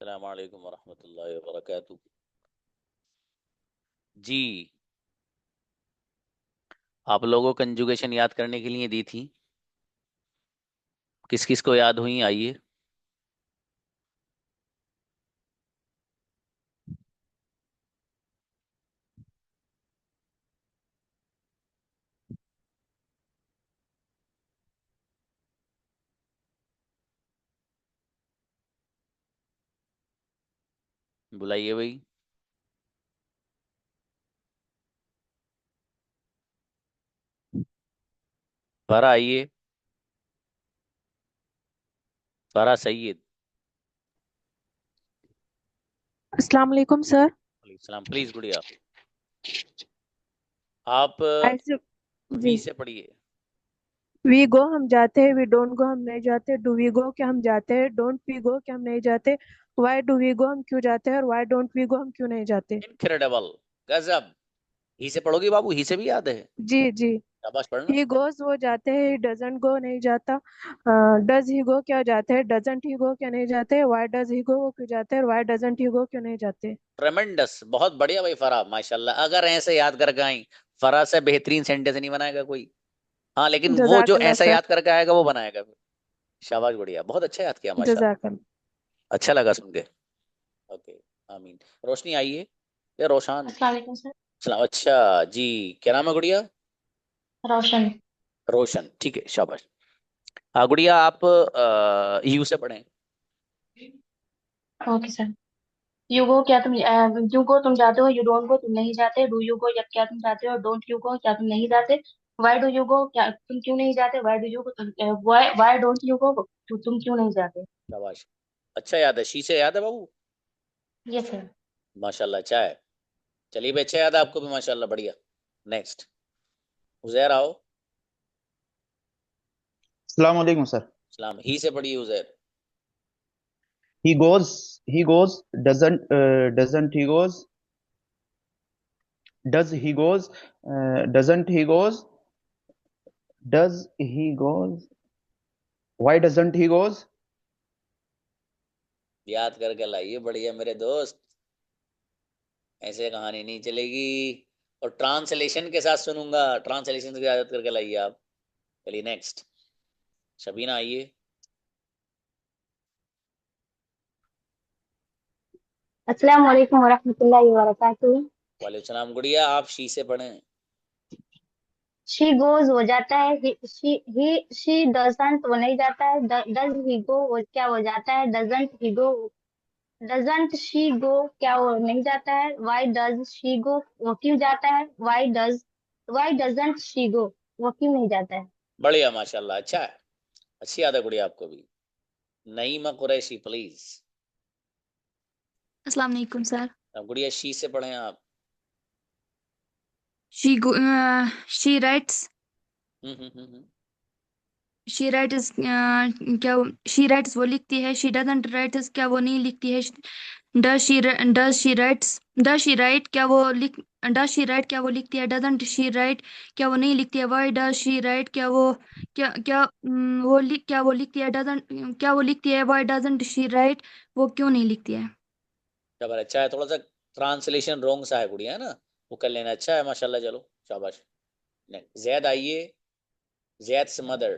अस्सलाम वालेकुम वरहमतुल्लाहि वबरकातुहू। जी, आप लोगों को कंजुगेशन याद करने के लिए दी थी। किस किस को याद हुई, आइए। बुलाइए भाई। फरा आइए। फरा सैयद। अस्सलाम वालेकुम सर। सलाम, प्लीज गुड़िया। आप ऐसे वी जी। से पढ़िए। वी गो हम जाते हैं, वी डोंट गो हम नहीं जाते, डू वी गो क्या हम जाते हैं, डोंट वी गो क्या हम नहीं जाते, वाई डू वी गो हम क्यों जाते हैं और वाई डोंट वी गो हम क्यों नहीं जाते। इनक्रेडिबल, गजब। ही से पढ़ोगी बाबू, ही से भी याद है। जी जी। शाबाश, पढ़ना। ही गोज वो जाते हैं, ही डजंट गो नहीं जाता, डज ही गो क्या जाते हैं, डजंट ही गो क्या नहीं जाते, वाई डज ही गो वो क्यों जाते हैं और वाई डजंट ही गो क्यों नहीं जाते। ट्रेमेंडस, बहुत बढ़िया भाई फरा, माशाल्लाह। अगर ऐसे याद करके आई, फरा से बेहतरीन सेंटेंस नहीं बनाएगा कोई। हाँ, लेकिन वो जो जजाकल्ला ऐसा सर। याद करके आएगा वो बनाएगा फिर। शाबाश, बढ़िया, बहुत अच्छा याद किया माशाल्लाह। जजाकल्ला। अच्छा लगा सुन के। ओके। आमीन। रोशनी आइए, या रोशान। अस्सलाम वालेकुम सर। सलाम, अच्छा। जी, क्या नाम है गुड़िया? रोशन। रोशन, ठीक है, शाबाश। हाँ गुड़िया, आप यू से पढ़ें। Okay sir. यू गो क्या तुम यू गो तुम जाते हो, यू डोंट गो तुम नहीं जाते, डू यू गो या क्या तुम जाते हो, डोंट यू गो क्या तुम नहीं जाते, वाई डू यू गो क्या तुम क्यों नहीं जाते, वाई डू यू गो तुम वाई डोंट यू गो तुम क्यों नहीं जाते। शाबाश। अच्छा याद है, शी से याद है बाबू। ये सर। माशाल्लाह, अच्छा है। चलिए भाई, अच्छा याद है आपको भी, माशाल्लाह, बढ़िया। नेक्स्ट। उजैर आओ। अस्सलाम वालेकुम सर। सलाम, ही से पढ़िए Uzair. He goes, doesn't he goes, does he goes, doesn't he goes, does he goes, why doesn't he goes? याद करके लाइए, बढ़िया मेरे दोस्त। ऐसे कहानी नहीं चलेगी। और ट्रांसलेशन के साथ सुनूंगा, ट्रांसलेशन की याद करके लाइए आप। चलिए नेक्स्ट। शबीना आइए। अस्सलाम वालेकुम वरहमतुल्लाहि वबरकातुहू। वालेकुम सलाम गुड़िया, आप शी से पढ़ें। शी गोज वो जाता है, शी डजंट वो नहीं जाता है, डज ही गो वो क्या वो जाता है, doesn't he go doesn't she go क्या वो नहीं जाता है, वाई डज शी गो वो क्यों जाता है, वाई डजंट शी गो वो क्यों नहीं जाता है। बढ़िया, माशाल्लाह, अच्छा है। अच्छी याद है गुड़िया आपको भी। नईमा कुरैशी, प्लीज। अस्सलाम वालेकुम सर। अब गुड़िया शी से पढ़ें आप। She she writes hmm. She writes क्या शी राइट्स वो लिखती है, शी डजंट राइट्स क्या वो नहीं लिखती है, does she writes does she write क्या वो लिख डज शी राइट क्या वो लिखती है, डजंट शी राइट क्या वो नहीं लिखती है, वाई डज शी राइट क्या वो क्या क्या क्या वो लिखती है, डजंट क्या वो लिखती है, वाई डजंट शी राइट वो क्यों नहीं लिखती है। शाबाश, अच्छा है। थोड़ा सा ट्रांसलेशन रॉन्ग सा है गुड़िया, है ना, वो कर लेना। अच्छा है, माशाल्लाह, चलो शाबाश। नेक्स्ट, जैद आइए। जैद से मदर।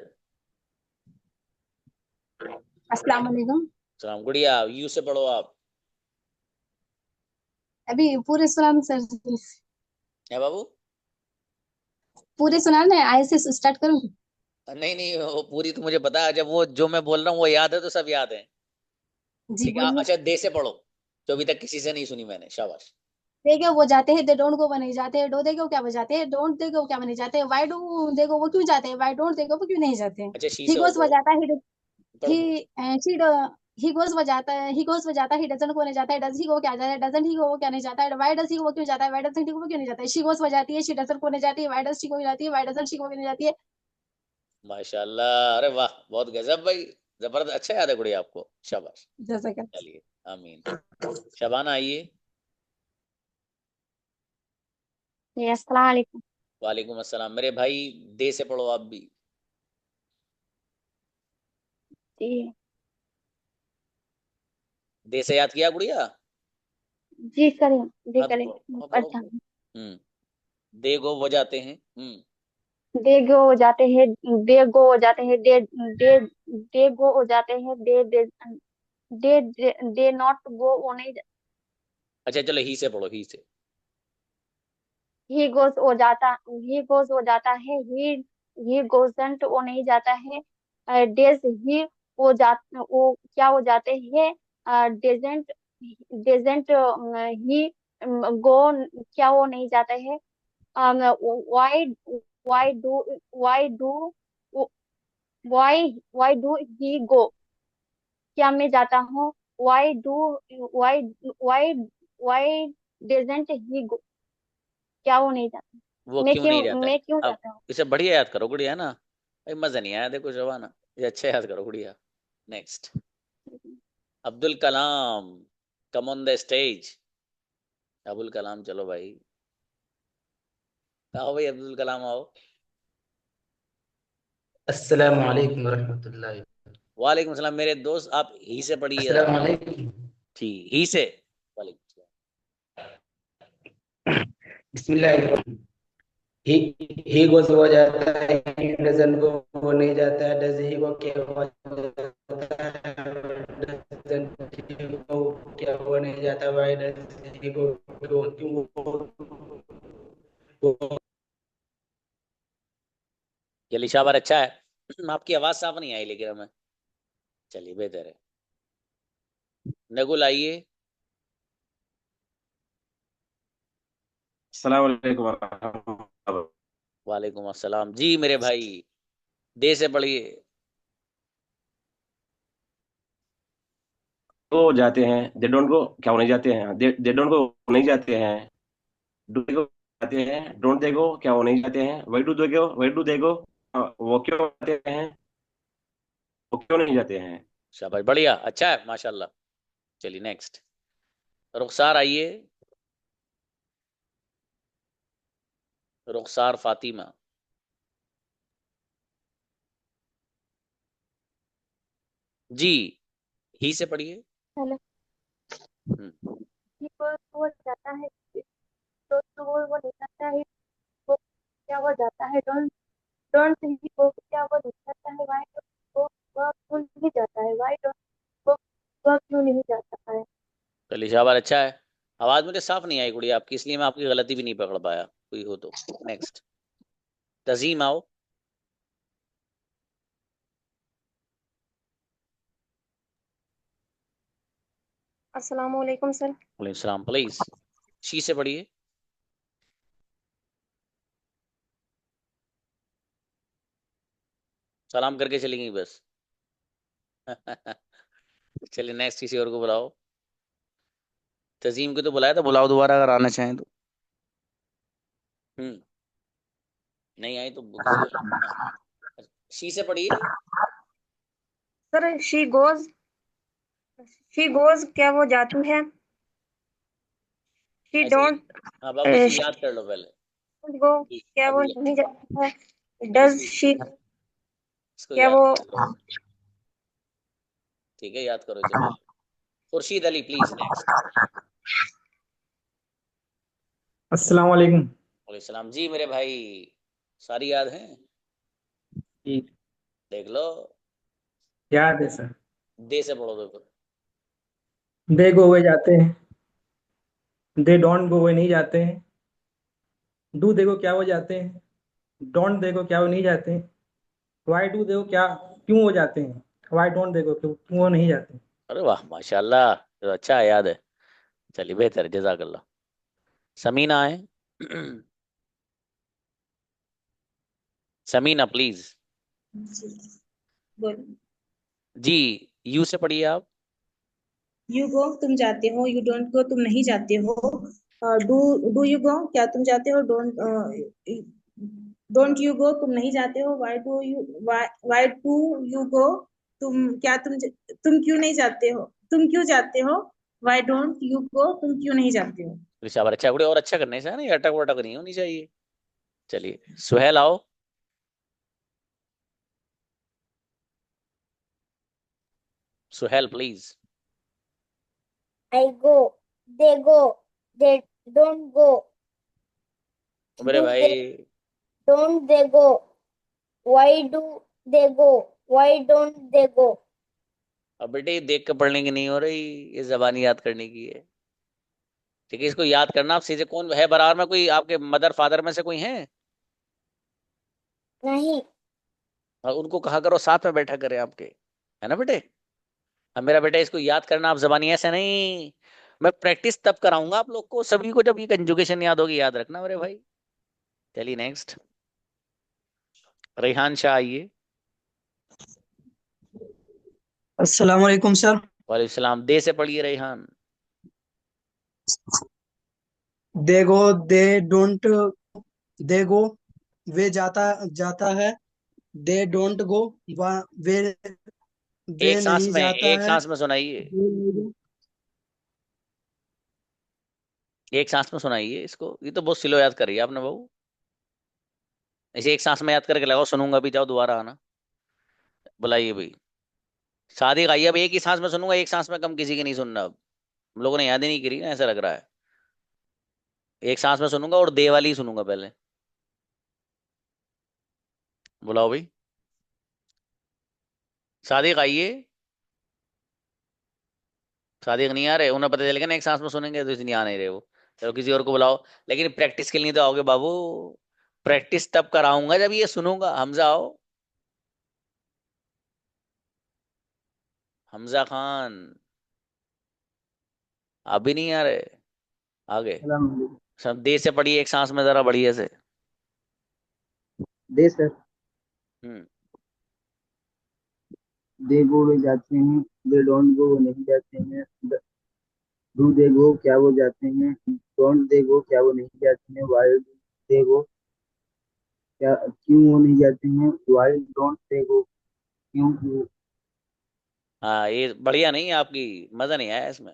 अस्सलाम वालेकुम। सलाम गुड़िया, यू से पढ़ो आप। अभी पूरे सुना ना सर, है बाबू। पूरे सुना ना, आय से स्टार्ट करूँ। नहीं नहीं, वो पूरी तो मुझे पता है, जब वो जो मैं बोल रहा हूँ वो याद है तो सब याद है। जी ठीक है, बोलिए। अच्छा, दे से पढ़ो, जो अभी तक किसी से नहीं सुनी मैंने। शाबाश। देखो वो जाते हैं, दे डोंट गो वो नहीं जाते, डो देखो क्या वो जाते हैं, डोंट देखो क्या वो नहीं जाते, वाई डू देखो वो क्यों जाते हैं, वाई डोंट देखो वो क्यों नहीं जाते। अच्छा, शी ही से और गोस वो पढ़ो। जाता है, पढ़ो ही पढ़ो। शी ही गोस वो जाता है, ही गोस वो जाता है, ही डजंट को नहीं जाता है, डज ही गो क्या जाता है, डजंट ही गो वो क्या नहीं जाता है, वाई डज ही वो क्यों जाता है, वाई डजंट ही वो क्यों नहीं जाता है, शी गोस वो जाती है, शी डजंट को नहीं जाती है, वाई डज शी को जाती है, वाई डजंट शी को नहीं जाती है। माशाल्लाह, अरे वाह, बहुत गजब भाई। जबरदस्त, अच्छा याद है गुड़िया आपको, शाबाश। जैसा कि चलिए, आमीन। शबाना आइए। जी अस्सलाम वालेकुम। वालेकुम अस्सलाम मेरे भाई। दे से पढ़ो आप भी। जी दे से याद किया गुड़िया? जी करें, जी हाँ तो करें। पढ़ो, अच्छा, दे गो वो जाते हैं। दे गो हो जाते हैं, दे गो हो जाते हैं, दे दे गो हो जाते हैं, दे नॉट गो, वो नहीं। अच्छा चलो ही से पढ़ो, ही से। ही गोज हो जाता, ही गोज हो जाता है, ही गोजंट वो नहीं जाता है। डेज ही वो जा, वो क्या हो जाते हैं? डेजेंट, डेजेंट ही गो, क्या वो नहीं जाता है? Why why do why do why do he go, क्या मैं जाता हूँ? Why do why why why doesn't he go, क्या वो नहीं जाता? वो क्यों नहीं जाता है? मैं क्यों अब जाता हूँ? इसे बढ़िया याद करो गुड़िया ना, भाई मजा नहीं आया देखो जवाना, ये अच्छा याद करो गुड़िया। Next, Abdul Kalam, come on the stage. Abdul Kalam चलो भाई, आओ भाई अब्दुल कलाम आओ। अस्सलाम वालेकुम वरहमतुल्लाहि। वालेकुम सलाम मेरे दोस्त, आप ही से पढ़िए जरा। अस्सलाम वालेकुम। ठीक, ही से। वालेकुम सलाम। बिस्मिल्लाह। ही ही गोस हो जाता है, ही डजन गो वो नहीं जाता है, डज ही गो क्या हो जाता है, डजंट ही गो क्या वो नहीं जाता, वाई डज ही गो क्यों वो। ये लिशावर अच्छा है। आपकी आवाज साफ नहीं आई लेकिन हमें, चलिए बेहतर है। नगुल आइए। अस्सलाम वालेकुम वरहमतुल्लाह। वालेकुम अस्सलाम जी मेरे भाई, दे से पढ़िए। वो जाते हैं, दे डोंट गो क्या वो नहीं जाते हैं, दे डोंट गो नहीं जाते हैं, डू दे गो जाते हैं, डोंट दे गो क्या वो नहीं जाते हैं, वाई डू दे गो वो क्यों जाते हैं, वो क्यों नहीं जाते हैं। शाबाश बढ़िया, अच्छा है माशाल्लाह। चलिए नेक्स्ट, रुखसार आइए। रुखसार फातिमा। जी, ही से पढ़िए। हेलो। हम्म, ही वो जाता है, तो वो नहीं जाता है, वो क्या वो जाता है? डोंट डोंट ही वो क्या वो नहीं जाता है? वाई वो वह क्यों नहीं जाता है? वाई डोंट वो वह क्यों नहीं जाता है? चलिए शाबाश अच्छा है। आवाज मुझे साफ नहीं आई गुड़िया आपकी, इसलिए मैं आपकी गलती भी नहीं पकड़ पाया, कोई हो तो। नेक्स्ट, तजीम आओ। अस्सलाम वालेकुम सर। वालेकुम सलाम, प्लीज शी से पढ़िए। सलाम करके चलेंगी बस। चलिए नेक्स्ट, किसी और को बुलाओ। तजीम को तो बुलाया था, बुलाओ दोबारा अगर आना चाहें तो। हम्म, नहीं आई तो किसी और। हाँ, शी से पढ़िए। सर शी गोज क्या वो जाती है? शी ऐसे ही। डोंट हाँ बाबू शी याद कर लो पहले। गो ठीक, क्या वो अभी नहीं जाती है? अभी डज इसको शी इसको क्या याद वो? कर लो। ठीक है, याद करो इसे पहले। Khurshid Ali please next. अस्सलाम वालेकुम। वालेकुम सलाम जी मेरे भाई, सारी याद हैं? जी देख लो। याद है सर। दे से पढ़ो देखो। दे गो हुए जाते हैं, दे डोंट गो हुए नहीं जाते हैं, डू देखो क्या हो जाते हैं, डोंट देखो क्या वो नहीं जाते हैं, वाई डू देखो क्या क्यों हो जाते हैं, वाई डोंट देखो क्यों क्यों वो नहीं जाते हैं। अरे वाह माशाल्लाह, तो अच्छा है, याद है। चलिए बेहतर है, जजाकल्ला। समीना है। समीना प्लीज। जी बोलो। जी, यू से पढ़िए आप। यू गो तुम जाते हो, यू डोंट गो तुम नहीं जाते हो, डू डू यू गो क्या तुम जाते हो, डोंट यू गो तुम नहीं जाते हो, वाई डू यू गो तुम क्यों नहीं जाते हो, तुम क्यों जाते हो, वाई डोंट यू गो तुम क्यों नहीं जाते हो। रिशावर अच्छा गुड़े, और अच्छा करने से है ना, ये अटक वटक नहीं होनी चाहिए। चलिए सुहेल आओ। Suhel please. I go. They go. They don't go. मेरे Do भाई they don't they go? Why do they go? Why don't they go? अब बेटे ये देख के पढ़ने की नहीं हो रही, ये जबानी याद करने की है। ठीक है, इसको याद करना। आप सीधे कौन है बराबर में, कोई आपके मदर फादर में से कोई है? नहीं। हाँ, उनको कहा करो साथ में बैठा करें आपके, है ना बेटे। अब मेरा बेटा इसको याद करना आप जबानी ऐसे नहीं, मैं प्रैक्टिस तब कराऊंगा आप लोग को सभी को जब ये कंजुगेशन याद होगी, याद रखना मेरे भाई। चलिए नेक्स्ट, रेहान शाह आइए। अस्सलाम वालेकुम सर। वालेकुम सलाम। दे से पढ़िए रेहान। दे गो, दे डोंट, दे गो, वे जाता जाता है। दे डोंट गो, वे वे एक सांस नहीं में, जाता एक है। सांस में सुनाइए, दे नहीं go। एक सांस में सुनाइए इसको। ये तो बहुत स्लो याद करी है आपने बहू। इसे एक सांस में याद करके लगाओ, सुनूंगा भी, जाओ दोबारा आना। बुलाइए भाई। शादी का, अब एक ही सांस में सुनूंगा, एक सांस में कम किसी की नहीं सुनना। अब हम लोगों ने याद ही नहीं करी ना, ऐसा लग रहा है। एक सांस में सुनूंगा और दे वाली ही सुनूंगा पहले। बुलाओ भाई। शादी का आइए। शादी नहीं आ रहे, उन्हें पता चलेगा ना एक सांस में सुनेंगे, तो इसलिए आ नहीं रहे वो। चलो किसी और को बुलाओ, लेकिन प्रैक्टिस के लिए तो आओगे बाबू। प्रैक्टिस तब कराऊंगा जब ये सुनूंगा। हमजा आओ। हमजा खान, अभी नहीं आ रहे। आगे सलाम वालेकुम। सब दे से पढ़िए एक सांस में जरा बढ़िया से। दे सर। हम्म। दे गो वे जाते हैं, दे डोंट गो वो नहीं जाते हैं। डू दे गो क्या वो जाते हैं, डोंट दे गो क्या वो नहीं जाते हैं। वाई डू दे गो क्या क्यों वो नहीं जाते हैं। वाई डोंट दे गो क्यों वो। हाँ, ये बढ़िया नहीं है आपकी, मजा नहीं आया इसमें।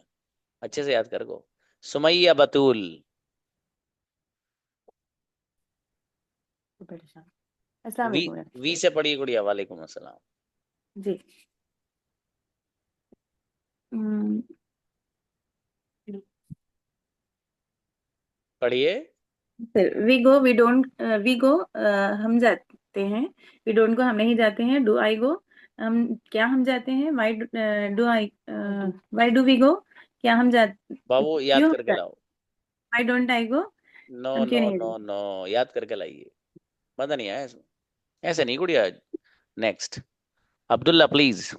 अच्छे से याद कर को। सुमैया बतूल। अस्सलाम वी, वालेकुम वी से पढ़िए गुड़िया। वालेकुम अस्सलाम। जी। हम्म, पढ़िए। फिर वी गो, हम जाते हैं। वी डोंट गो, हम नहीं जाते हैं। डू आई गो, हम क्या हम जाते हैं। वाई डू वी गो, क्या हम जा बाबू याद क्यों हम करके जाते। लाओ। Why don't I go, no हम क्यों नो नहीं नो जाते। नो, याद करके लाइए। मजा नहीं आया इसमें, ऐसे नहीं गुड़िया। Next, Abdullah please.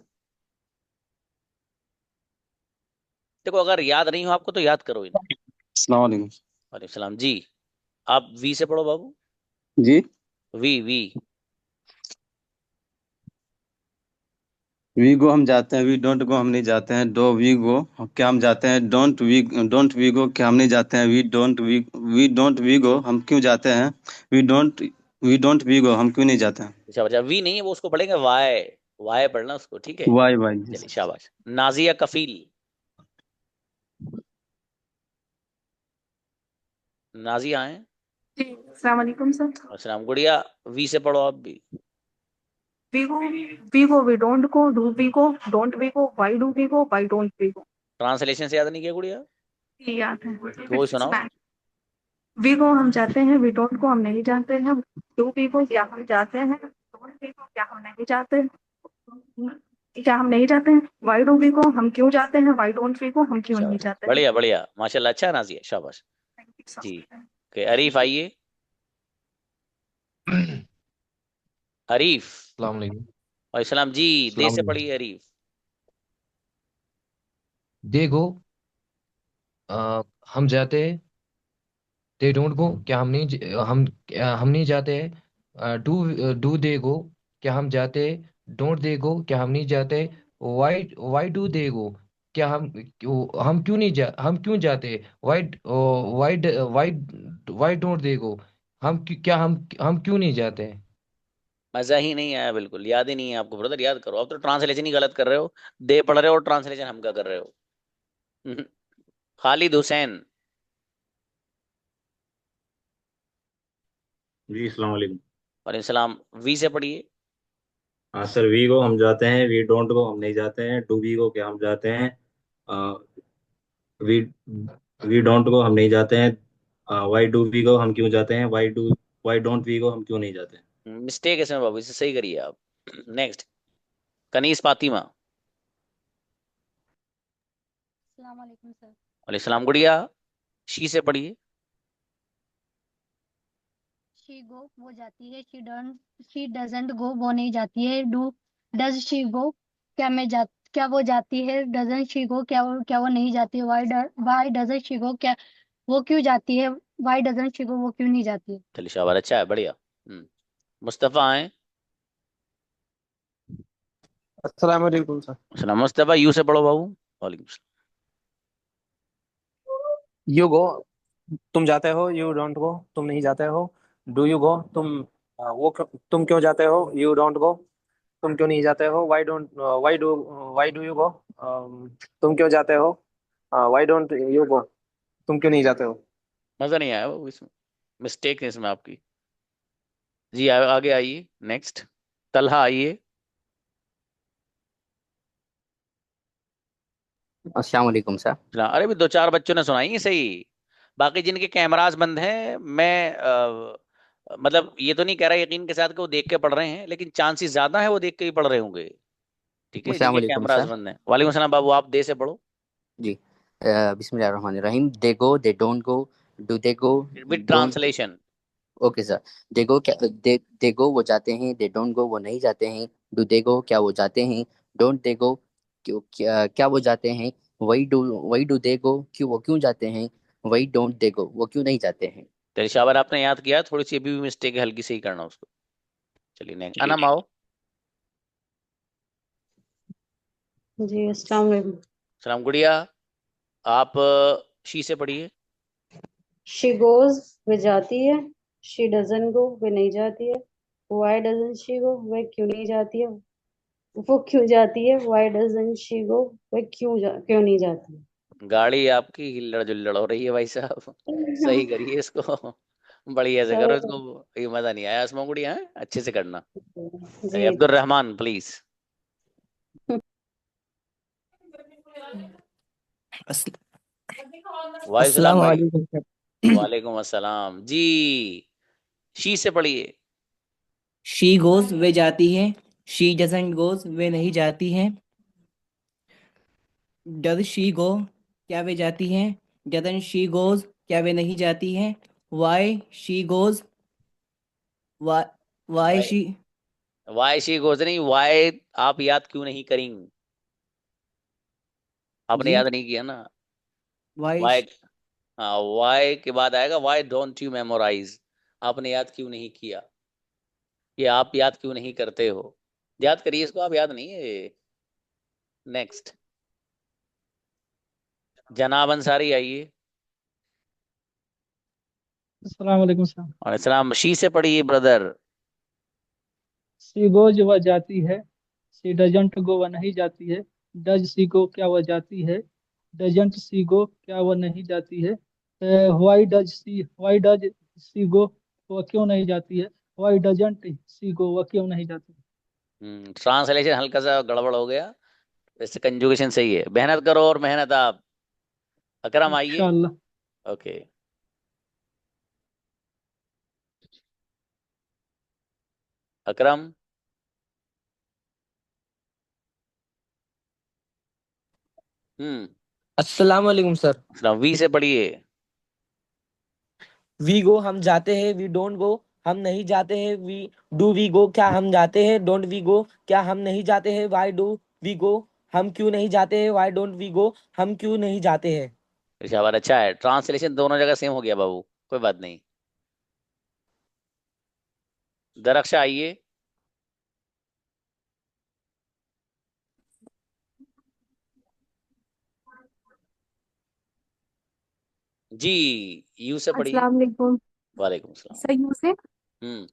देखो अगर याद नहीं हो आपको तो याद करो इन्हें। अस्सलाम वालेकुम। वालेकुम सलाम जी। आप वी से पढ़ो बाबू। जी। We we. वी गो हम जाते हैं, वी डोंट गो हम नहीं जाते हैं। डो वी गो क्या हम जाते हैं। डोंट वी गो क्या हम नहीं जाते हैं। वी डोंट वी गो हम क्यों जाते हैं। वी डोंट वी गो हम क्यों नहीं जाते हैं। अच्छा बच्चा, वी नहीं है वो, उसको पढ़ेंगे वाई। वाई पढ़ना उसको, ठीक है। Why why. चलिए शाबाश। नाजिया कफील। नाजिया आए। जी अस्सलाम वालेकुम सर। अस्सलाम गुड़िया। वी से पढ़ो आप भी। We go we don't go, do we go, don't we go, why do we go, why don't we go. Translation से याद नहीं किया गुड़िया, ये याद है। तो वही सुनाओ। वी गो हम जाते हैं, वी डोंट गो हम नहीं जाते हैं। डू वी गो क्या हम जाते हैं, डोंट वी गो क्या हम नहीं जाते, क्या हम नहीं जाते हैं। व्हाई डू वी गो हम क्यों जाते हैं, व्हाई डोंट वी गो हम क्यों नहीं शाबाश, जाते हैं। बढ़िया बढ़िया, माशाल्लाह, अच्छा नाजिया, शाबाश जी। ओके, अरीफ आइए। अरीफ। अस्सलाम वालेकुम। और सलाम जी। दे अस्सलाम से वालेकुम। पढ़िए अरीफ। देखो, हम जाते हैं। दे डोंट गो क्या हम नहीं हम नहीं जाते हैं। डू दे गो क्या हम जाते हैं। डोंट दे गो क्या हम नहीं जाते। Why why do they go क्या हम क्यों नहीं जा हम क्यों जाते हैं। Why why why why don't they go क्या हम क्यों नहीं जाते हैं। मजा ही नहीं आया, बिल्कुल याद ही नहीं है आपको ब्रदर, याद करो। अब तो ट्रांसलेशन ही गलत कर रहे हो। दे पढ़ रहे हो और ट्रांसलेशन हम क्या कर रहे हो। खालिद हुसैन। जी अस्सलाम वालेकुम। वालेकुम सलाम। वी से पढ़िए। हाँ सर, वी गो हम जाते हैं, वी डोंट गो हम नहीं जाते हैं। डू वी गो क्या हम जाते हैं। वी वी डोंट गो हम नहीं जाते हैं। वाई डू वी गो हम क्यों जाते हैं। वाई डोंट वी गो हम क्यों नहीं जाते। मिस्टेक है इसमें बाबू, इसे सही करिए आप। नेक्स्ट, कनीस फातिमा। अस्सलाम वालेकुम सर। वालेकुम सलाम गुड़िया, शी से पढ़िए। शी गो वो जाती है, शी डजंट गो वो नहीं जाती है, डज शी गो क्या वो जाती है, डजंट शी गो क्या वो नहीं जाती है, वाई डजंट शी गो क्या वो क्यों जाती है, वाई डजंट शी गो वो क्यों नहीं जाती है। चलिए शाबाश, अच्छा है, बढ़िया। मुस्तफ़ा आए। अस्सलाम वालेकुम सर। सलाम। मुस्तफ़ा यू से पढ़ो बाबू। वालेकुम सलाम। यू गो तुम जाते हो, यू डोंट गो तुम नहीं जाते हो, डू यू गो तुम क्यों जाते हो, यू डोंट गो तुम क्यों नहीं जाते हो, वाई डू यू गो तुम क्यों जाते हो, वाई डोंट यू गो तुम क्यों नहीं जाते हो। मजा नहीं आया बाबू इसमें, मिस्टेक है इसमें आपकी। जी आगे आइए। नेक्स्ट, तलहा आइए। अस्सलाम वालेकुम सर। अरे भी दो चार बच्चों ने सुनाई है सही, बाकी जिनके कैमरास बंद हैं, मैं मतलब ये तो नहीं कह रहा यकीन के साथ कि वो देख के पढ़ रहे हैं, लेकिन चांसेस ज्यादा है वो देख के ही पढ़ रहे होंगे। ठीक है, अस्सलाम जिनके वालेकुम कैमरास सर। बंद हैं। वालेकुम सलाम बाबू, आप दे से पढ़ो। जी बिस्मिल्लाहिर्रहमानिर्रहीम। They go they don't go, do they go with don't. Translation. Okay sir. They go वो जाते हैं, दे डोंट गो वो नहीं जाते हैं, डू दे गो क्या वो जाते हैं, डोंट दे गो क्या वो जाते हैं, वही डू दे गो क्यों वो क्यों जाते हैं, वही डोंट दे गो वो क्यों नहीं जाते हैं। तेरे शाबाश, आपने याद किया, थोड़ी सी अभी भी मिस्टेक है, हल्की से ही करना उसको। चलिए नेक्स्ट, अनम आओ। जी अस्सलाम वालेकुम। सलाम गुड़िया, आप शी से पढ़िए। शी गोज वे जाती है, शी डजन गो वे नहीं जाती है, वाई डजन शी गो वे क्यों नहीं जाती है, वो क्यों जाती है, वाई डजन शी गो वे क्यों नहीं जाती है। गाड़ी आपकी हिल्लड़ जुल्लड़ हो रही है भाई साहब, सही करिए इसको। बढ़िया से करो सर इसको, ये मजा नहीं आया इसमें गुड़िया, है अच्छे से करना। चलिए जी अब्दुल रहमान प्लीज। वालेकुम सलाम अस्सलाम भाई। वालेकुम सर। वालेकुम अस्सलाम जी। शी से पढ़िए। शी गोज वे जाती है, शी डजंट गोज वे नहीं जाती है, डज शी गो क्या वे जाती है, डजंट शी गोज क्या वे नहीं जाती है, why she goes why why she why she goes नहीं, वाई आप याद क्यों नहीं करेंगे, आपने जी याद नहीं किया ना। वाई वाई, हाँ वाई के बाद आएगा वाई डोंट यू मेमोराइज, आपने याद क्यों नहीं किया, ये आप याद क्यों नहीं करते हो, याद करिए इसको, आप याद नहीं है। नेक्स्ट, जनाब अंसारी आइए। अस्सलाम वालेकुम सर। और सलाम, शी से पढ़िए ब्रदर। सी गोज वह जाती है, सी डजंट गो वह नहीं जाती है, डज सी गो क्या वह जाती है, डजंट सी गो क्या वह नहीं जाती है, वाई डज सी गो वह क्यों नहीं जाती है, वाई डजंट सी गो वह क्यों नहीं जाती है। ट्रांसलेशन हल्का सा गड़बड़ हो गया, वैसे कंजुगेशन सही है। मेहनत करो और मेहनत आप। अकरम आइए। इंशाअल्लाह। ओके, अकरम। हम्म, अस्सलाम वालेकुम सर। वी से पढ़िए। वी गो हम जाते हैं, वी डोंट गो हम नहीं जाते हैं, वी गो क्या हम जाते हैं, डोंट वी गो क्या हम नहीं जाते हैं, वाई डू वी गो हम क्यों नहीं जाते हैं, वाई डोंट वी गो हम क्यों नहीं जाते हैं। शाबाश, अच्छा है, ट्रांसलेशन दोनों जगह सेम हो गया बाबू, कोई बात नहीं। दरख्शा आइए। जी, यू से पढ़िए। अस्सलाम वालेकुम। वालेकुम सलाम। सर यू से hmm,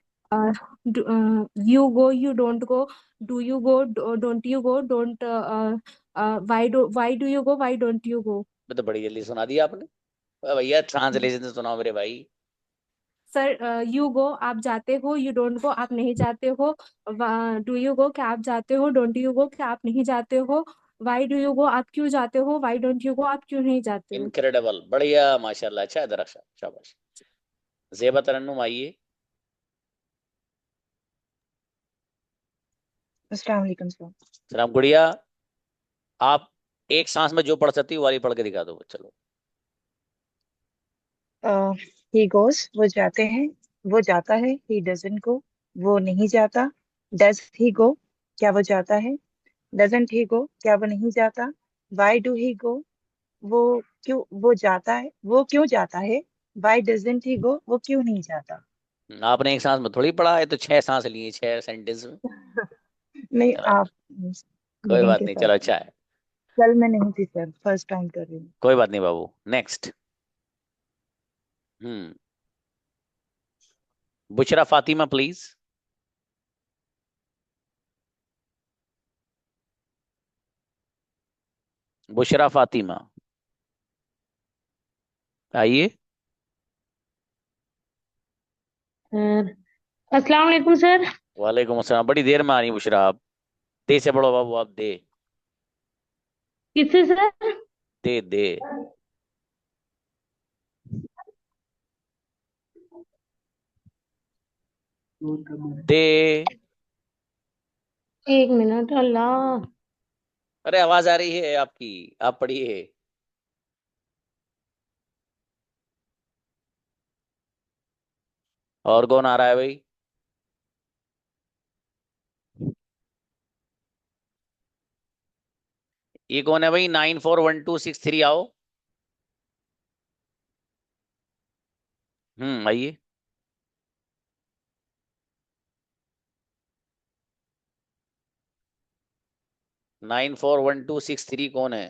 you go you don't go, do you go don't you go, don't why do you go, why don't you go. मैं तो बड़ी जल्दी सुना दिया आपने। भैया ट्रांसलेशन से सुनाओ मेरे भाई। सर यू गो आप जाते हो, यू डोंट गो आप नहीं जाते हो, डू यू गो क्या आप जाते हो, डोंट यू गो क्या आप नहीं जाते हो, वाई डू यू गो आप क्यों जाते हो, वाई डोंट यू गो आप क्यों नहीं जाते हो। इनक्रेडिबल, बढ़िया, माशाल्लाह, अच्छा है दरअसल, शाबाश। ज़ेबा तरन्नुम आइए। अस्सलाम वालेकुम सर। सलाम गुड़िया, आप एक सांस में जो पढ़ सकती हो वाली पढ़ के दिखा दो, चलो। ही गोस वो जाते हैं, वो जाता है। ही डजंट गो वो नहीं जाता। डज ही गो क्या वो जाता है। डजंट ही गो क्या वो नहीं जाता। वाई डू ही गो वो क्यों वो जाता है, वो क्यों जाता है। वाई डजंट ही गो वो क्यों नहीं जाता। आपने एक सांस में थोड़ी पढ़ा है, तो 6 सांस लिए 6 सेंटेंस में। नहीं चलो, आप कोई नहीं बात थे नहीं, सर, चलो अच्छा है, कल मैं नहीं थी सर, फर्स्ट टाइम कर रही हूँ। कोई बात नहीं बाबू, next. Hmm, Bushra Fatima please. Bushra Fatima आइए। अस्सलाम वालेकुम सर। वालेकुम अस्सलाम, बड़ी देर में आ रही हैं बुशरा आप। दे से पढ़ो बाबू, आप दे। किससे सर। दे दे। दे। एक मिनट अल्लाह। अरे आवाज आ रही है आपकी, आप पढ़िए। और कौन आ रहा है भाई। ये कौन है भाई, 941263 आओ। आइए। Nine four one two six three कौन है।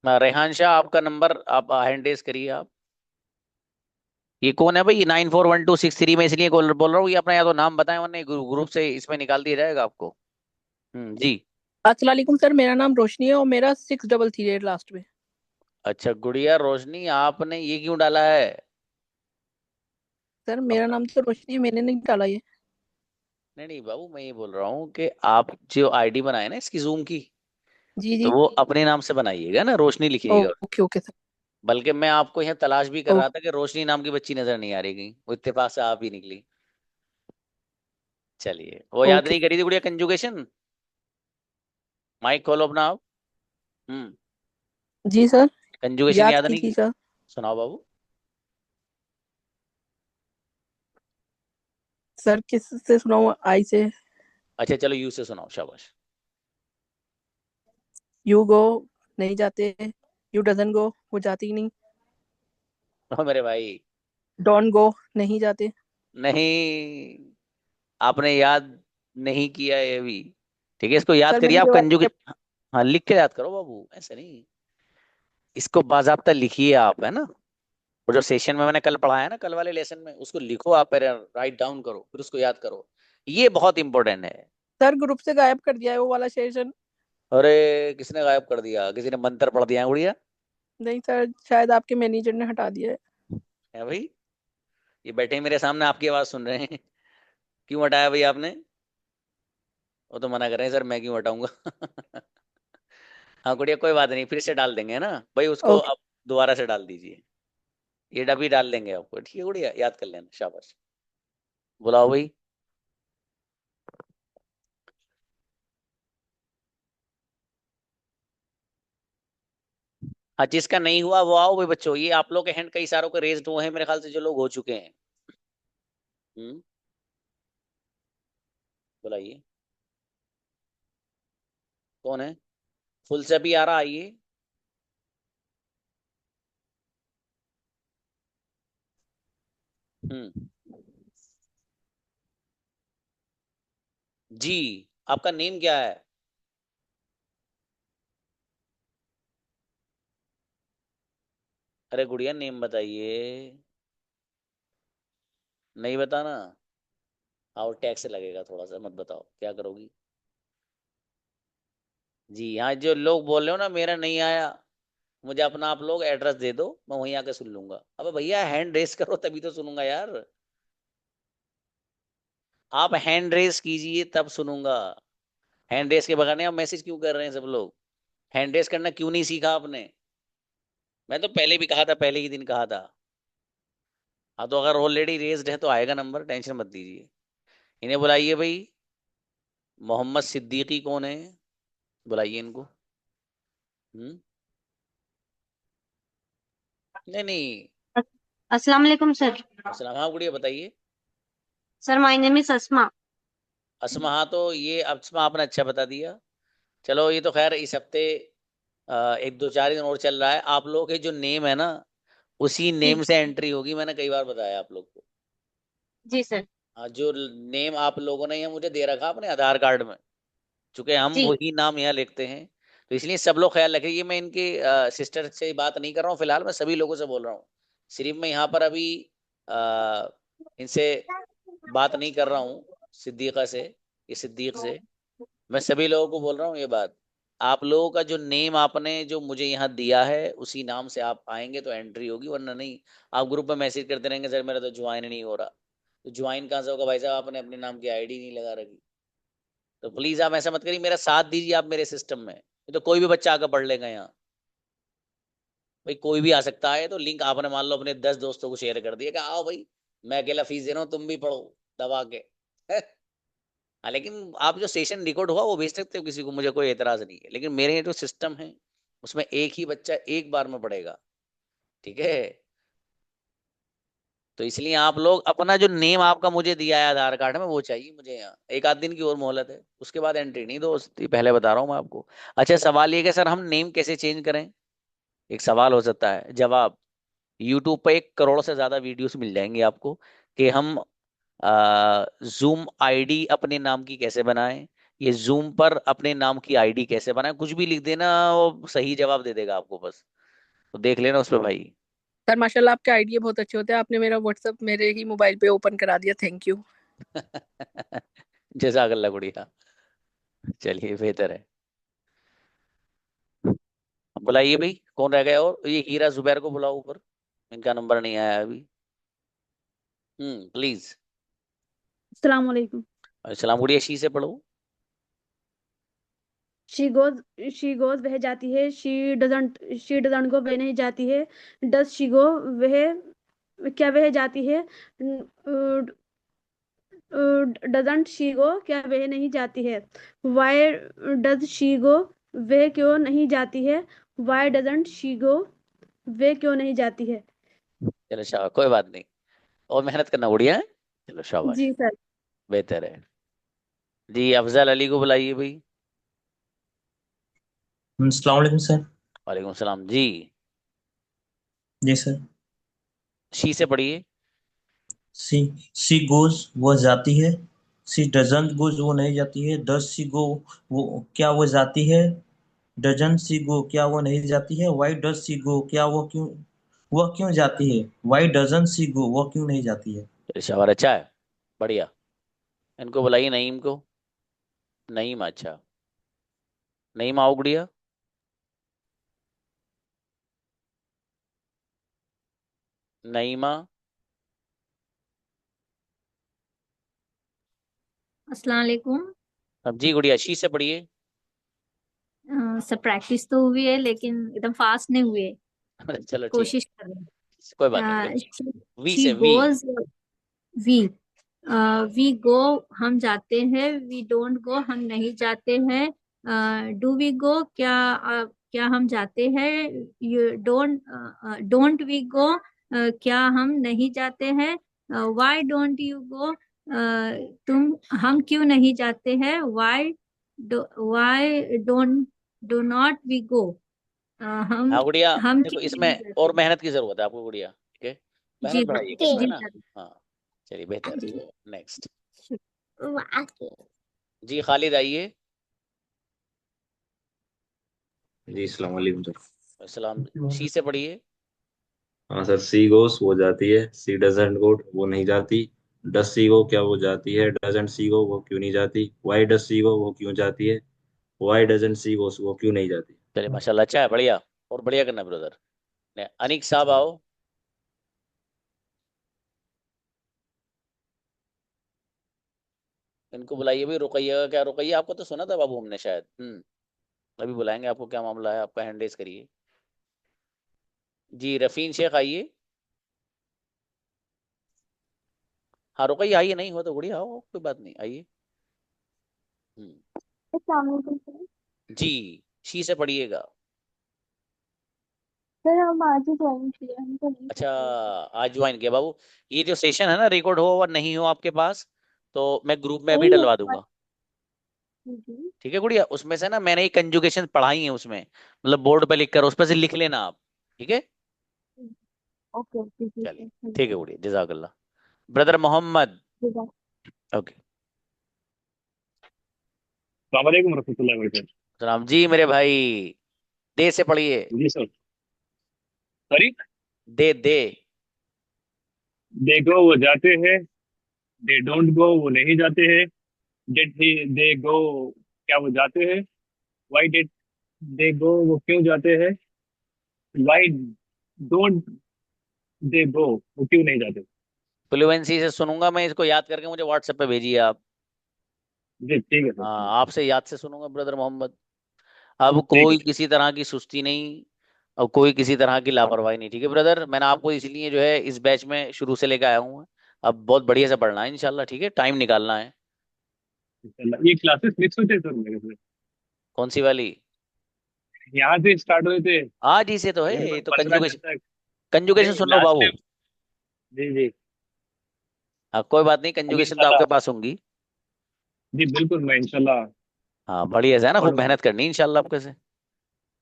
रेहान शाह, आपका नंबर आप हैंड रेज करिए आप। ये कौन है भाई, ये 941263 में इसलिए बोल रहा हूँ, ये अपना या तो नाम बताएं, वरना ग्रुप से इसमें निकाल दिया जाएगा आपको। जी। अस्सलाम वालेकुम सर, मेरा नाम रोशनी है और मेरा 6338 लास्ट में। अच्छा गुड़िया रोशनी, आपने ये क्यों डाला है। सर मेरा नाम तो रोशनी है, मैंने नहीं डाला ये। नहीं नहीं बाबू, मैं ये बोल रहा हूँ कि आप जो आईडी बनाए ना इसकी जूम की, जी तो जी। वो अपने नाम से बनाइएगा ना, रोशनी लिखिएगा। Okay okay sir. बल्कि मैं आपको यहाँ तलाश भी कर रहा था कि रोशनी नाम की बच्ची नजर नहीं आ रही, कहीं वो इत्तेफाक से आप ही निकली। चलिए, वो याद ओके नहीं करी थी गुड़िया, कंजुगेशन। माइक खोलो अपना आप। हम्म जी सर, कंजुगेशन याद याद की नहीं थी की। सर। सुनाओ बाबू। सर किस से सुनाऊं, आई से। अच्छा चलो, यू से सुनाओ, शाबाश। यू गो नहीं जाते। यू डजन गो वो जाती ही नहीं। ओ मेरे भाई। डोंट गो नहीं जाते। नहीं, आपने याद नहीं किया ये भी। ठीक है, इसको याद सर करिए मैंने आप, कंजुगे। जवाब। हाँ, लिख के याद करो बाबू, ऐसे नहीं। इसको बाजाब्ता लिखिए आप, है ना। वो जो सेशन में मैंने कल पढ़ाया ना, कल वाले लेसन में, उसको लिखो आप, पहले राइट डाउन करो, फिर उसको याद करो। ये बहुत इंपॉर्टेंट है। सर ग्रुप से गायब कर दिया है वो वाला सेशन। अरे किसने गायब कर दिया, किसी ने मंत्र पढ़ दिया है गुड़िया। नहीं सर, शायद आपके मैनेजर ने हटा दिया है। है भाई, ये बैठे मेरे सामने आपकी आवाज सुन रहे हैं। क्यों हटाया भाई आपने। वो तो मना कर रहे हैं सर, मैं क्यों हटाऊंगा। हाँ गुड़िया, कोई बात नहीं, फिर से डाल देंगे, है ना भाई, उसको ओके। अब दोबारा से डाल दीजिए। ये डबी डाल देंगे आपको, ठीक है गुड़िया, याद कर लेना, शाबाश। बुलाओ भाई। हाँ, जिसका नहीं हुआ वो आओ भाई बच्चों, ये आप लोग के हैंड कई सारों के रेज्ड हुए हैं मेरे ख्याल से, जो लोग हो चुके हैं। हम्म बुलाइए। कौन है। फुल से भी आ रहा, आइए। हम्म जी। आपका नेम क्या है। अरे गुड़िया, नेम बताइए। नहीं बताना। और टैक्स लगेगा थोड़ा सा, मत बताओ, क्या करोगी। जी, यहाँ जो लोग बोल रहे हो ना मेरा नहीं आया, मुझे अपना आप लोग एड्रेस दे दो, मैं वहीं आके सुन लूंगा। अबे भैया हैंड रेस करो तभी तो सुनूंगा यार। आप हैंड रेस कीजिए तब सुनूंगा। हैंड रेस के बगैर नहीं। आप मैसेज क्यों कर रहे हैं सब लोग? हैंड रेस करना क्यों नहीं सीखा आपने? मैं तो पहले भी कहा था, पहले ही दिन कहा था। हाँ, तो अगर ऑलरेडी रेस्ड है तो आएगा नंबर, टेंशन मत लीजिए। इन्हें बुलाइए भाई। मोहम्मद सिद्दीकी कौन है? बुलाइए इनको। नहीं नहीं। अस्सलाम वालेकुम सर। अस्सलाम। हाँ गुड़िया बताइए। सर माय नेम इज अस्मा। अस्मा, हाँ तो ये अस्मा आपने अच्छा बता दिया। चलो ये तो खैर इस हफ्ते एक दो चार दिन और चल रहा है। आप लोगों के जो नेम है ना, उसी जी नेम से एंट्री होगी। मैंने कई बार बताया आप लोग को। जी सर। हाँ, जो नेम आप लोगों ने यहाँ मुझे दे रखा अपने आधार कार्ड में, चूंकि हम जी वही नाम यहाँ लिखते हैं, तो इसलिए सब लोग ख्याल रखें। ये मैं इनके सिस्टर से बात नहीं कर रहा हूँ फिलहाल, मैं सभी लोगों से बोल रहा हूँ। सिर्फ मैं यहाँ पर अभी अ, इनसे बात नहीं कर रहा हूँ, सिद्दीका से, ये सिद्दीक से। मैं सभी लोगों को बोल रहा हूँ ये बात। आप लोगों का जो नेम आपने जो मुझे यहाँ दिया है, उसी नाम से आप आएंगे तो एंट्री होगी, वरना नहीं। आप ग्रुप में मैसेज करते रहेंगे सर मेरा तो ज्वाइन नहीं हो रहा। तो ज्वाइन कहाँ से होगा भाई साहब? आपने अपने नाम की आईडी नहीं लगा रखी। तो प्लीज आप ऐसा मत करिए, मेरा साथ दीजिए आप मेरे सिस्टम में। ये तो कोई भी बच्चा आकर पढ़ लेगा यहाँ। भाई कोई भी आ सकता है। तो लिंक आपने मान लो अपने 10 दोस्तों को शेयर कर दिया कि आओ भाई, मैं अकेला फीस दे रहा हूँ, तुम भी पढ़ो दबा के। हाँ, लेकिन आप जो सेशन रिकॉर्ड हुआ वो भेज सकते हो किसी को, मुझे कोई एतराज नहीं है। लेकिन मेरे ये जो सिस्टम है उसमें एक ही बच्चा एक बार में पढ़ेगा, ठीक है? तो इसलिए आप लोग अपना जो नेम आपका मुझे दिया है आधार कार्ड में, वो चाहिए मुझे। यहाँ एक आध दिन की और मोहलत है, उसके बाद एंट्री नहीं दो, ये पहले बता रहा हूँ मैं आपको। अच्छा, सवाल ये कि सर हम नेम कैसे चेंज करें? एक सवाल हो सकता है। जवाब, यूट्यूब पे 1 करोड़ से ज्यादा वीडियोस मिल जाएंगे आपको कि हम जूम आईडी अपने नाम की कैसे बनाएं, ये जूम पर अपने नाम की आईडी कैसे बनाएं। कुछ भी लिख देना, वो सही जवाब दे देगा आपको, बस तो देख लेना उस पर भाई। सर माशाल्लाह आपके आइडिया बहुत अच्छे होते हैं। आपने मेरा व्हाट्सएप मेरे ही मोबाइल पे ओपन करा दिया, थैंक यू। जज़ाकल्लाह गुड़िया। चलिए बेहतर है। बुलाइए भाई, कौन रह गया? और ये हीरा जुबैर को बुलाओ ऊपर, इनका नंबर नहीं आया अभी। प्लीज। अस्सलाम वालेकुम। सलाम गुड़िया, शी से पढ़ो। शी गोज वह जाती है। शी डजंट गो वह नहीं जाती है। डज शी गो वह क्या वह जाती है? डजंट शी गो क्या वह नहीं जाती है? वाई डज शी गो वह क्यों नहीं जाती है? वाई डजंट शी गो वह क्यों नहीं जाती है? चलो शाबाश, कोई बात नहीं, और मेहनत करना गुड़िया है। चलो शाबाश, जी सर। बेहतर है। जी अफजल अली को बुलाइए भाई। अस्सलाम वालेकुम सर। वालेकुम सलाम जी। जी सर। शी से पढ़िए। सी सी गोज वो जाती है। सी डजंट गोज वो नहीं जाती है। डज सी गो वो क्या वो जाती है। डजंट सी गो क्या वो नहीं जाती है। वाई डज सी गो क्या वो क्यों जाती है। वाई डजंट सी गो वो क्यों नहीं जाती है। चलो शाबाश, अच्छा है, बढ़िया। इनको बुलाइए, नईम को। नईम, अच्छा नईम आओ गुड़िया। नईमा। अस्सलाम वालेकुम। अब जी गुड़िया, शी से पढ़िए। सर प्रैक्टिस तो हुई है लेकिन एकदम फास्ट नहीं हुई है, चलो ठीक कोशिश कर रहे है, कोई बात नहीं, हैं। चलो। We she say we. Goes we we go हम जाते हैं। वी डोंट गो हम नहीं जाते हैं। डू वी गो क्या हम जाते हैं? यू डोंट वी गो क्या हम नहीं जाते हैं? वाई डोंट यू गो हम क्यों नहीं जाते हैं? Why do not we go हम हाँ गुड़िया, हम देखो क्यों इसमें नहीं जाते और हैं? मेहनत की जरूरत है आपको गुड़िया, ठीक है? जी मेहनत बढ़ाइएगा इसमें, है जी ना? सर। हाँ, चलिए बेहतर है। नेक्स्ट। जी जी खालिद आइए। जी अस्सलाम वालेकुम सर। सलाम। शी से पढ़िए। हाँ सर, सी गोस वो जाती है। सी डजंट गो वो नहीं जाती। डज सी गो क्या वो जाती है। डजंट सी गो वो क्यों नहीं जाती। वाई डज सी गो वो क्यों जाती है। वाई डजंट सी गो वो क्यों नहीं जाती। चलिए माशाल्लाह, अच्छा है, बढ़िया। और बढ़िया करना ब्रदर। अनिक साहब आओ। इनको बुलाइए भाई। रुकैया का क्या, रुकैया आपको तो सुना था बाबू हमने शायद। अभी बुलाएंगे आपको, क्या मामला है आपका, हैंड रेज करिए जी। रफीन शेख आइए। हाँ रुकैया आइए, नहीं हो तो गुड़िया आओ, कोई बात नहीं, आइए। अस्सलाम वालेकुम सर। जी, शी से पढ़िएगा। सर हम आज ही ज्वाइन किए, हमको नहीं अच्छा, पता है सर। आज ज्वाइन किया बाबू। ये जो सेशन है ना, रिकॉर्ड हो और नहीं हो आपके पास, तो मैं ग्रुप में अभी नहीं डलवा है दूंगा। जी। ठीक है गुड़िया, उसमें से ना मैंने ये कंजुगेशन पढ़ाई है उसमें, मतलब बोर्ड पे लिख कर उस पर से लिख लेना आप। ठीक है, ओके ओके जी चलिए। सर, थैंक ठीक है यू। गुड़िया, जजाकल्ला। ब्रदर मोहम्मद। ओके। सलामकुम रहमतुल्लाहि व बरकातहू। सलाम जी मेरे भाई। दे से पढ़िए। जी सर। सॉरी। दे दे। दे गो वो जाते हैं, दे डोंट गो वो नहीं जाते हैं, डिड ही दे गो क्या वो जाते हैं, वाई डिड दे गो वो क्यों जाते हैं, वाई डोंट दे गो वो क्यों नहीं जाते। फ्लुएंसी से सुनूंगा मैं इसको, याद करके मुझे व्हाट्सएप पे भेजिए आप। जी ठीक है सर, ठीक हाँ, आपसे याद से सुनूंगा ब्रदर मोहम्मद। अब ठीक है कोई किसी तरह की सुस्ती नहीं, और कोई किसी तरह की लापरवाही नहीं, ठीक है ब्रदर। मैंने आपको इसलिए जो है इस बैच में शुरू से लेकर आया हूँ। अब बहुत बढ़िया से पढ़ना है इंशाल्लाह, ठीक है, टाइम निकालना है। इंशाल्लाह। ये क्लासेस मिस होते हैं सर मेरे से, कौन सी वाली? यहाँ से स्टार्ट हुए थे आज ही से तो है ये लगभग तो, 15 दिन कंजुगेशन। तक। कंजुगेशन नहीं सुन लो लास्ट बाबू। टाइम। जी जी। हाँ कोई बात नहीं, अब कंजुगेशन तो इंशाल्लाह। आपके पास होंगी। जी बिल्कुल, मैं इंशाल्लाह हाँ बढ़िया से है ना, खूब पढ़ूंगा। मेहनत करनी है इंशाल्लाह आपके से।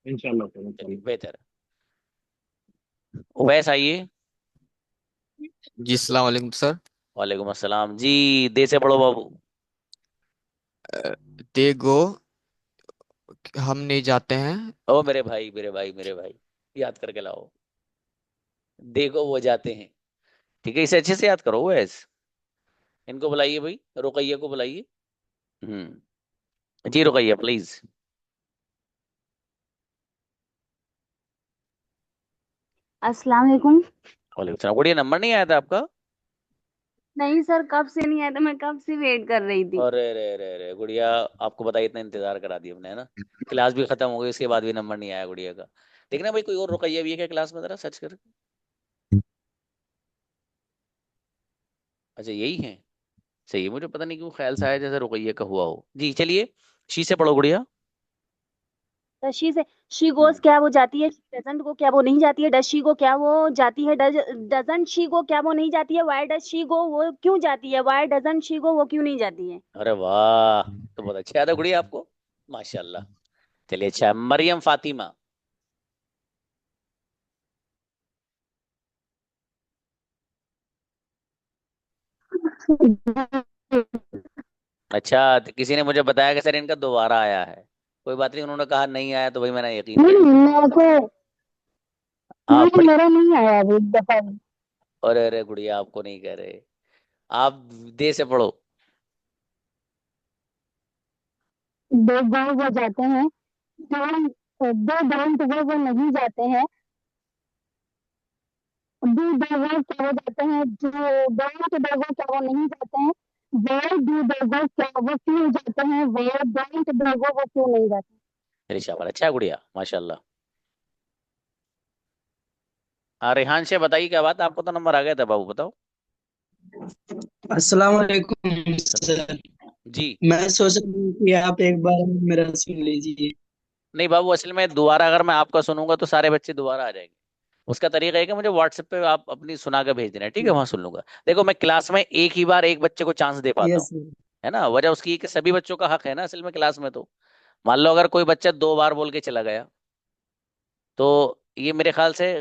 इंशाल्लाह सर, चलिए इंशाल्लाह। बेहतर है। उवैस आइए। जी सलाम वालेकुम सर। वालेकुम अस्सलाम जी। दे से पढ़ो बाबू। दे गो हम नहीं जाते हैं। ओ मेरे भाई, मेरे भाई, मेरे भाई, याद करके लाओ। देखो वो जाते हैं। ठीक है, इसे अच्छे से याद करो वैस। इनको बुलाइए भाई, रुकैया को बुलाइए। जी रुकैया प्लीज। अस्सलाम वालेकुम। वालेकुम सलाम। गुड़िया नंबर नहीं आया था आपका? नहीं सर, कब से नहीं आया था, मैं कब से वेट कर रही थी। अरे रे रे रे गुड़िया, आपको बताइए इतना इंतजार करा दिया हमने, है ना। क्लास भी खत्म हो गई, उसके बाद भी नंबर नहीं आया गुड़िया का। देखना भाई कोई और रुकैया भी है क्या क्लास में, जरा सर्च कर। अच्छा यही है, सही है। मुझे पता नहीं क्यों ख्याल से आया जैसे रुकैया का हुआ हो। जी चलिए, शी से पढ़ो गुड़िया। तो शी गोस क्या वो जाती है, डजंट गो क्या वो नहीं जाती है, डज शी गो क्या वो जाती है, डजंट शी गो क्या वो नहीं जाती है, वाई डज शी गो वो क्यों जाती है, वाई डजंट शी गो वो क्यों नहीं जाती है। अरे वाह, तो बहुत अच्छा याद है गुड़िया आपको, माशाल्लाह। चलिए अच्छा, मरियम फातिमा। अच्छा, तो किसी ने मुझे बताया कि सर इनका दोबारा आया है। कोई बात नहीं, उन्होंने कहा नहीं आया तो भाई मैंने यकीन नहीं कर लिया। मेरे को, हाँ नहीं पढ़िए। मेरा नहीं आया अभी दफा। अरे अरे गुड़िया, आपको नहीं कह रहे आप, दे से पढ़ो। दो गो वो जाते हैं, दो डोंट गो वो नहीं जाते हैं, डू दे वो क्या वो जाते हैं, जो डोंट दे वो क्या वो नहीं जाते हैं, वेयर डू दे गो क्या वो क्यों जाते हैं, वेयर डोंट दे गो वो क्यों नहीं जाते। मेरी शाबाश, अच्छा है गुड़िया, माशाल्लाह। हाँ रेहान से बताइए क्या बात, आपको तो नंबर आ गया था बाबू, बताओ। अस्सलाम वालेकुम सर। जी। मैं सोच रहा हूँ कि आप एक बार मेरा सुन लीजिए। नहीं बाबू, असल में दोबारा अगर मैं आपका सुनूंगा तो सारे बच्चे दोबारा आ जाएंगे। उसका तरीका है कि मुझे व्हाट्सएप पे आप अपनी सुना कर भेज देना है, ठीक है, वहां सुन लूंगा। देखो मैं क्लास में एक ही बार एक बच्चे को चांस दे पाता यस हूँ, सर। है ना। वजह उसकी है कि सभी बच्चों का हक है ना असल में क्लास में। तो मान लो अगर कोई बच्चा 2 बार बोल के चला गया, तो ये मेरे ख्याल से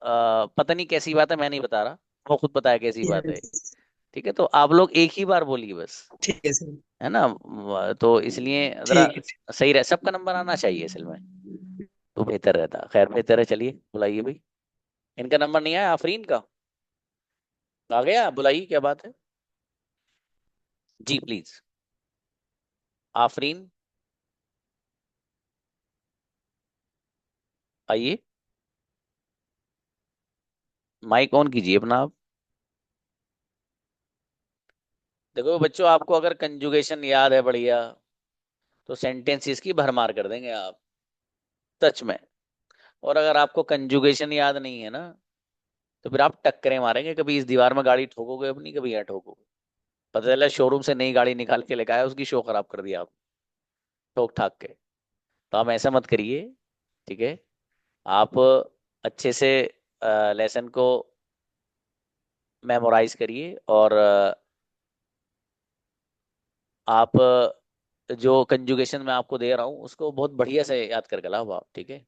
पता नहीं कैसी बात है, मैं नहीं बता रहा, वो खुद बताया कैसी बात है। यस ठीक है, तो आप लोग एक ही बार बोलिए बस, ठीक है सर। है ना। तो इसलिए जरा ठीक है। सही रहे, सबका नंबर आना चाहिए असल में, तो बेहतर रहता। खैर बेहतर है, चलिए बुलाइए भाई। इनका नंबर नहीं आया, आफरीन का आ गया, बुलाइए क्या बात है। जी प्लीज, आफरीन आइए। माइक ऑन कीजिए अपना आप। देखो बच्चों, आपको अगर कंजुगेशन याद है बढ़िया, तो सेंटेंसेस की भरमार कर देंगे आप सच में। और अगर आपको कंजुगेशन याद नहीं है ना, तो फिर आप टक्करें मारेंगे, कभी इस दीवार में गाड़ी ठोकोगे अपनी, कभी यहाँ ठोकोगे। पता चला शोरूम से नई गाड़ी निकाल के लेके आया, उसकी शो खराब कर दिया आप ठोक ठाक के। तो आप ऐसा मत करिए, ठीक है। आप अच्छे से लेसन को मेमोराइज करिए, और आप जो कंजुगेशन मैं आपको दे रहा हूँ उसको बहुत बढ़िया से याद करके लाओ आप, ठीक है।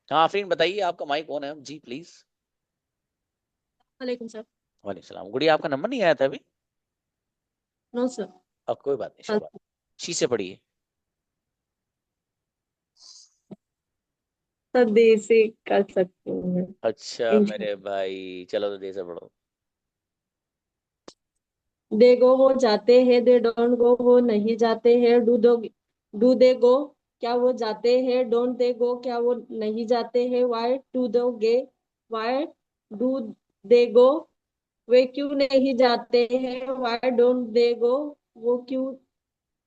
हाँ आफरीन बताइए, आपका माइक ऑन है जी, प्लीज। वालेकुम सर। वालेकुम सलाम। गुड़िया, आपका नंबर नहीं आया था अभी? No sir. अब कोई बात नहीं, शाबाश। शी से पढ़िए। सर दे से कर सकती हूँ मैं। अच्छा मेरे भाई, चलो तो दे से पढ़ो। दे गो वो जाते हैं, दे डोंट गो वो नहीं जाते हैं, डू दे गो क्या वो जाते हैं, डोंट दे गो क्या वो नहीं जाते हैं, वाई डू दो गे वाई डू दे गो वे क्यों नहीं जाते हैं, वाई डोंट दे गो वो क्यों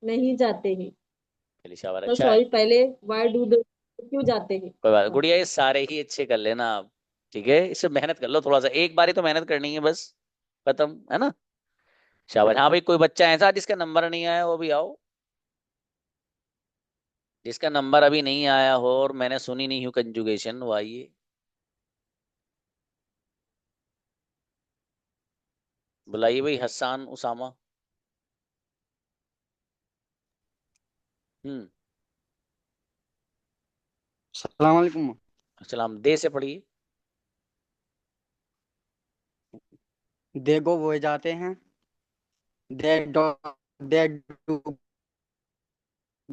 नहीं जाते हैं। चलिए शाबाश, तो अच्छा है। सॉरी, पहले वाई डू दे क्यों जाते हैं। कोई बात, गुड़िया ये सारे ही अच्छे कर लेना आप, ठीक है। इससे मेहनत कर लो थोड़ा सा, एक बारी तो मेहनत करनी है बस, खत्म है ना। शाबाश। हाँ भाई, कोई बच्चा ऐसा जिसका नंबर नहीं आया, वो भी आओ। जिसका नंबर अभी नहीं आया हो और मैंने सुनी नहीं हूँ कंजुगेशन, वो आइए। बुलाइए भाई, हसन उसामा। हम्म। सलाम वालेकुम। सलाम। दे से पढ़िए। दे गो वो जाते हैं, they do they do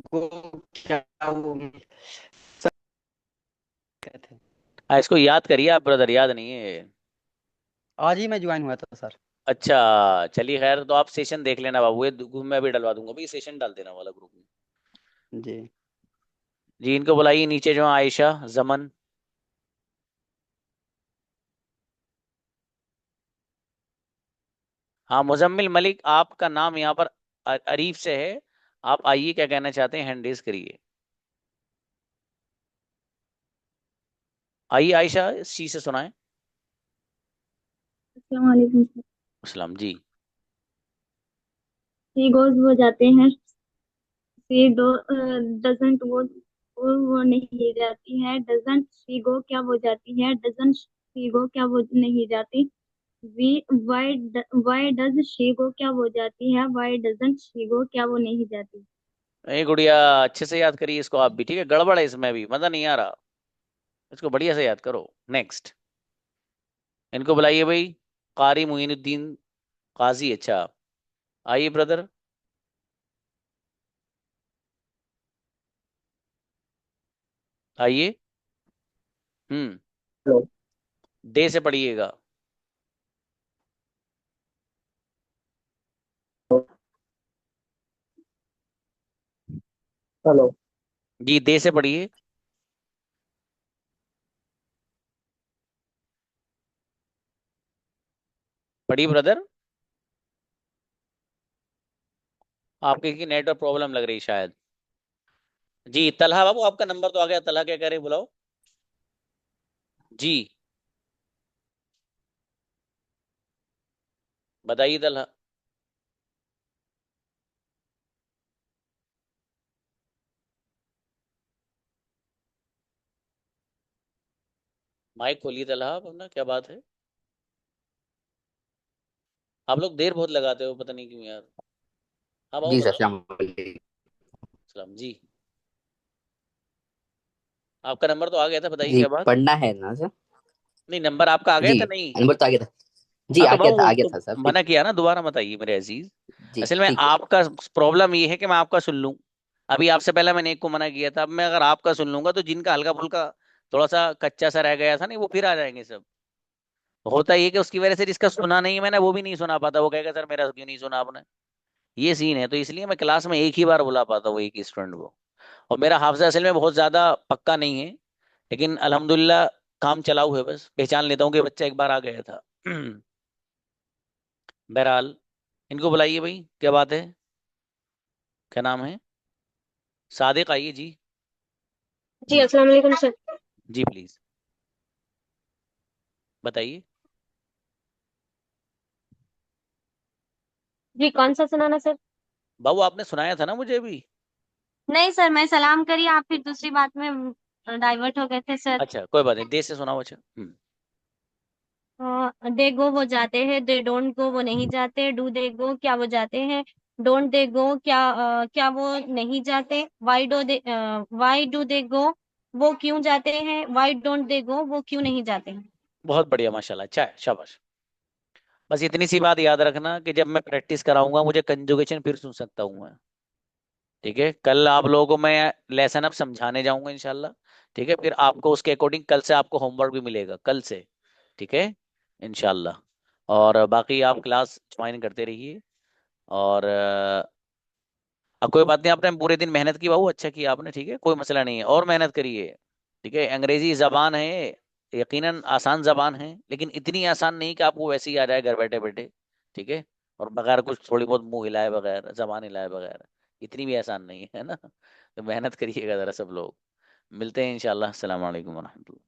go क्या वो कहते हैं। इसको याद करिए आप ब्रदर, याद नहीं है। आज ही मैं ज्वाइन हुआ था सर। अच्छा चलिए खैर, तो आप सेशन देख लेना बाबू, ये मैं भी डलवा दूंगा भाई, सेशन डाल देना वाला ग्रुप में। जी। जी इनको बुलाइए नीचे, जो आयशा, जमन। हाँ मुजम्मिल मलिक, आपका नाम यहाँ पर अरीफ से है। आप आइए, क्या कहना चाहते हैं, हैंड रेज करिए। आइए आयशा, सी से सुनाए। अस्सलाम वालेकुम सर। अस्सलाम जी। ही गोज वो जाते हैं, सी डो डजंट वो नहीं जाती है, डजंट शी गो क्या वो जाती है, डजंट शी गो क्या वो नहीं जाती, we why does she go क्या वो जाती है, वाई डजंट शी गो क्या वो नहीं जाती। ए गुड़िया, अच्छे से याद करिए इसको आप भी, ठीक है। गड़बड़ है इसमें भी, मजा नहीं आ रहा। इसको बढ़िया से याद करो। नेक्स्ट। इनको बुलाइए भाई, कारी मुइनुद्दीन काजी। अच्छा आइए ब्रदर। आइए। हम्म। हेलो। दे से पढ़िएगा। हेलो। जी दे से पढ़िए। पढ़िए ब्रदर। आपके की नेटवर्क प्रॉब्लम लग रही शायद। जी तलहा बाबू, आपका नंबर तो आ गया। तलहा क्या कह रहे हैं, बुलाओ जी। बताइए तलहा। माइक खोलिए तलहा आप अपना, क्या बात है। आप लोग देर बहुत लगाते हो, पता नहीं क्यों यार। हाँ बाबू जी सर, बताओ। अस्सलाम वालेकुम। सलाम जी। आपका नंबर तो आ गया था, बताइए जी क्या बात। पढ़ना है ना सर? नहीं, नंबर आपका आ गया जी था नहीं। अनवर तो आ गया था। जी हाँ तो आ बाबू गया तो था सर, मना ठीक। किया ना, दोबारा मत आइए मेरे अजीज। जी असल में ठीक है। आपका प्रॉब्लम ये है कि मैं आपका सुन लूं। अभी आपसे पहले मैंने एक को मना किया था, अब मैं अगर आपका सुन लूंगा तो जिनका हल्का फुल्का थोड़ा सा कच्चा सा रह गया था नहीं, वो फिर आ जाएंगे सब। होता ये कि उसकी वजह से जिसका सुना नहीं मैंने, वो भी नहीं सुना पाता, वो कहेगा सर मेरा क्यों नहीं सुना आपने। ये सीन है, तो इसलिए मैं क्लास में एक ही बार बुला पाता हूँ एक ही स्टूडेंट को। और मेरा हाफजा असल में बहुत ज्यादा पक्का नहीं है, लेकिन अल्हम्दुलिल्लाह काम चलाऊ है, बस पहचान लेता हूँ कि बच्चा एक बार आ गया था। बहरहाल इनको बुलाइए भाई, क्या बात है, क्या नाम है? सादिक आइए जी। जी अस्सलाम वालेकुम सर। जी प्लीज बताइए। जी कौन सा सुनाना सर? बाबू आपने सुनाया था ना मुझे अभी। नहीं सर, मैं सलाम करी, आप फिर दूसरी बात में डाइवर्ट हो गए थे सर। अच्छा कोई बात नहीं, देश से सुनाओ। अच्छा दे गो वो जाते हैं, दे डोंट गो वो नहीं जाते, डू दे गो क्या वो जाते हैं, डोंट दे गो क्या वो नहीं जाते, वाई डू दे गो वो क्यों जाते हैं, वाई डोंट दे गो वो क्यों नहीं जाते हैं। बहुत बढ़िया माशाल्लाह, अच्छा है, शाबाश। बस इतनी सी बात याद रखना कि जब मैं प्रैक्टिस कराऊंगा मुझे कंजुगेशन फिर सुन सकता हूँ मैं। ठीक है, कल आप लोगों को मैं लेसन अब समझाने जाऊंगा इंशाल्लाह। ठीक है, फिर आपको उसके अकॉर्डिंग कल से आपको होमवर्क भी मिलेगा कल से। ठीक है इंशाल्लाह। और बाकी आप क्लास ज्वाइन करते रहिए। और अब कोई बात नहीं, आपने पूरे दिन मेहनत की बाबू, अच्छा किया आपने। ठीक है कोई मसला नहीं है, और मेहनत करिए। ठीक है, अंग्रेजी जबान है, यकीनन आसान जबान है, लेकिन इतनी आसान नहीं कि आपको वैसे ही आ जाए घर बैठे बैठे। ठीक है, और बगैर कुछ थोड़ी बहुत मुंह हिलाए बगैर, जबान हिलाए बगैर, इतनी भी आसान नहीं है ना। तो मेहनत करिएगा जरा सब लोग। मिलते हैं इंशाल्लाह। अस्सलाम वालेकुम वरहमतुल्लाह।